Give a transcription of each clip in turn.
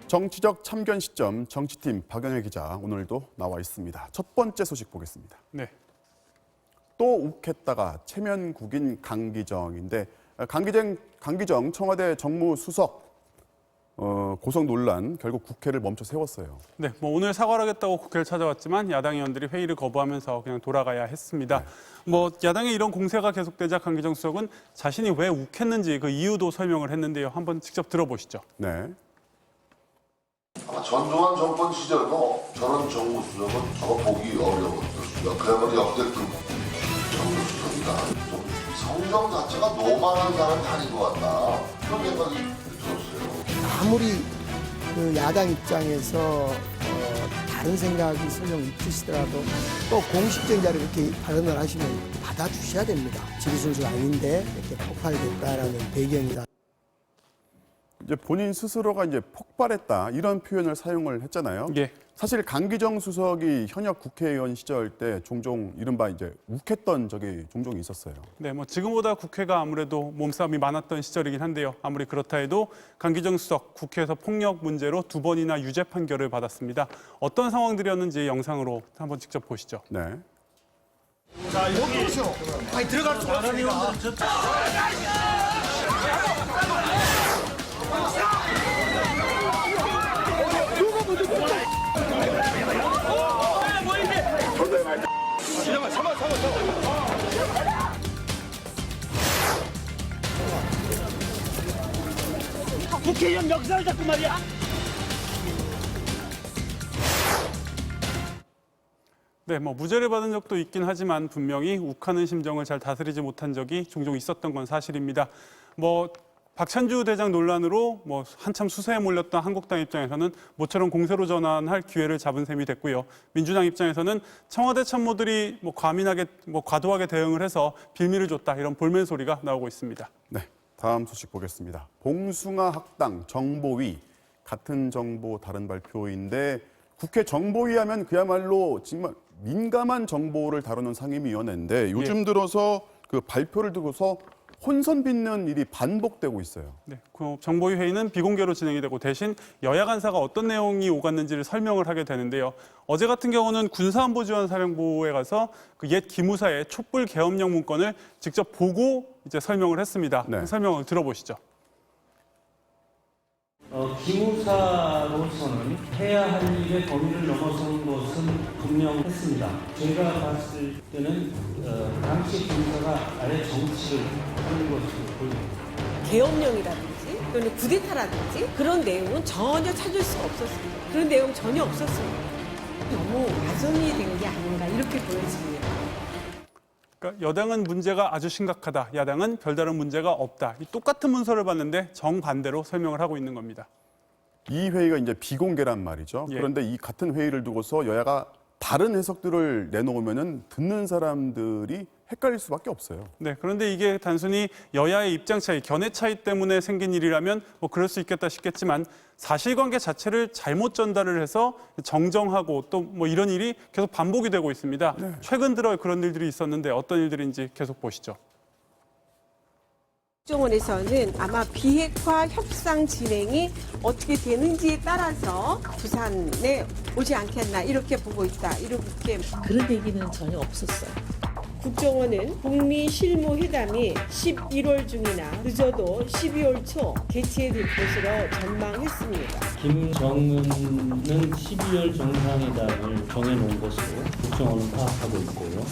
정치적 참견 시점 정치팀 박영애 기자 오늘도 나와 있습니다. 첫 번째 소식 보겠습니다. 네. 또 욱했다가 체면국인 강기정인데 강기정 청와대 정무수석 고성 논란 결국 국회를 멈춰 세웠어요. 네, 오늘 사과를 하겠다고 국회를 찾아왔지만 야당 의원들이 회의를 거부하면서 그냥 돌아가야 했습니다. 야당의 이런 공세가 계속되자 강기정 수석은 자신이 왜 욱했는지 그 이유도 설명을 했는데요. 한번 직접 들어보시죠. 네. 아마 전두환 정권 시절도 저런 정무수석은 저거 보기 어려웠었습니다. 그야말로 역대 정무수석이다. 좀 성정 자체가 노멀한 사람이 아닌 것 같다. 그런 생각이 들었어요. 아무리 그 야당 입장에서 다른 생각이 설령 있으시더라도 또 공식적인 자리에 이렇게 발언을 하시면 받아주셔야 됩니다. 지리순수 아닌데 이렇게 폭발됐다라는 배경이다. 이제 본인 스스로가 이제 폭발했다 이런 표현을 사용을 했잖아요. 예. 사실 강기정 수석이 현역 국회의원 시절 때 종종 이른바 이제 욱했던 적이 종종 있었어요. 네, 지금보다 국회가 아무래도 몸싸움이 많았던 시절이긴 한데요. 아무리 그렇다 해도 강기정 수석 국회에서 폭력 문제로 2번이나 유죄 판결을 받았습니다. 어떤 상황들이었는지 영상으로 한번 직접 보시죠. 네. 자, 여기 아니 들어갈 수가 없습니다. 국회의원 역사를 잡고 말이야. 네, 무죄를 받은 적도 있긴 하지만 분명히 욱하는 심정을 잘 다스리지 못한 적이 종종 있었던 건 사실입니다. 박찬주 대장 논란으로 한참 수세에 몰렸던 한국당 입장에서는 모처럼 공세로 전환할 기회를 잡은 셈이 됐고요. 민주당 입장에서는 청와대 참모들이 과도하게 대응을 해서 빌미를 줬다 이런 볼멘 소리가 나오고 있습니다. 네. 다음 소식 보겠습니다. 봉숭아 학당 정보위 같은 정보 다른 발표인데 국회 정보위 하면 그야말로 정말 민감한 정보를 다루는 상임위원회인데 요즘 들어서 그 발표를 두고서 혼선 빚는 일이 반복되고 있어요. 네, 정보위 회의는 비공개로 진행이 되고 대신 여야 간사가 어떤 내용이 오갔는지를 설명을 하게 되는데요. 어제 같은 경우는 군사안보지원사령부에 가서 그 옛 기무사의 촛불 계엄령 문건을 직접 보고 이제 설명을 했습니다. 네. 그 설명을 들어보시죠. 기무사로서는 해야 할 일의 범위를 넘어선 것은 분명했습니다. 제가 봤을 때는 당시 기무사가 아예 정치를 하는 것으로 보입니다. 계엄령이라든지 또는 쿠데타라든지 그런 내용은 전혀 찾을 수가 없었습니다. 그런 내용 전혀 없었습니다. 너무 와전이 된 게 아닌가 이렇게 보여집니다. 그러니까 여당은 문제가 아주 심각하다. 야당은 별다른 문제가 없다. 이 똑같은 문서를 봤는데 정반대로 설명을 하고 있는 겁니다. 이 회의가 이제 비공개란 말이죠. 예. 그런데 이 같은 회의를 두고서 여야가 다른 해석들을 내놓으면은 듣는 사람들이 헷갈릴 수밖에 없어요. 네, 그런데 이게 단순히 여야의 입장 차이, 견해 차이 때문에 생긴 일이라면 그럴 수 있겠다 싶겠지만 사실관계 자체를 잘못 전달을 해서 정정하고 또 이런 일이 계속 반복이 되고 있습니다. 네. 최근 들어 그런 일들이 있었는데 어떤 일들인지 계속 보시죠. 국정원에서는 아마 비핵화 협상 진행이 어떻게 되는지에 따라서 부산에 오지 않겠나 이렇게 보고 있다. 이렇게 그런 얘기는 전혀 없었어요. 국정원은 북미 실무 회담이 11월 중이나 늦어도 12월 초 개최될 것으로 전망했습니다. 김정은은 12월 정상회담을 정해놓은 것으로 국정원은 파악하고 있고요.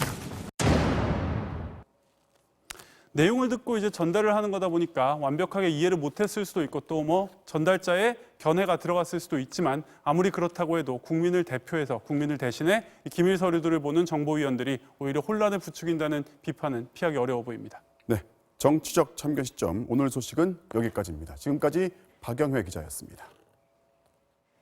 내용을 듣고 이제 전달을 하는 거다 보니까 완벽하게 이해를 못했을 수도 있고 또 전달자의 견해가 들어갔을 수도 있지만 아무리 그렇다고 해도 국민을 대표해서 국민을 대신해 기밀 서류들을 보는 정보위원들이 오히려 혼란을 부추긴다는 비판은 피하기 어려워 보입니다. 네, 정치적 참견 시점 오늘 소식은 여기까지입니다. 지금까지 박영회 기자였습니다.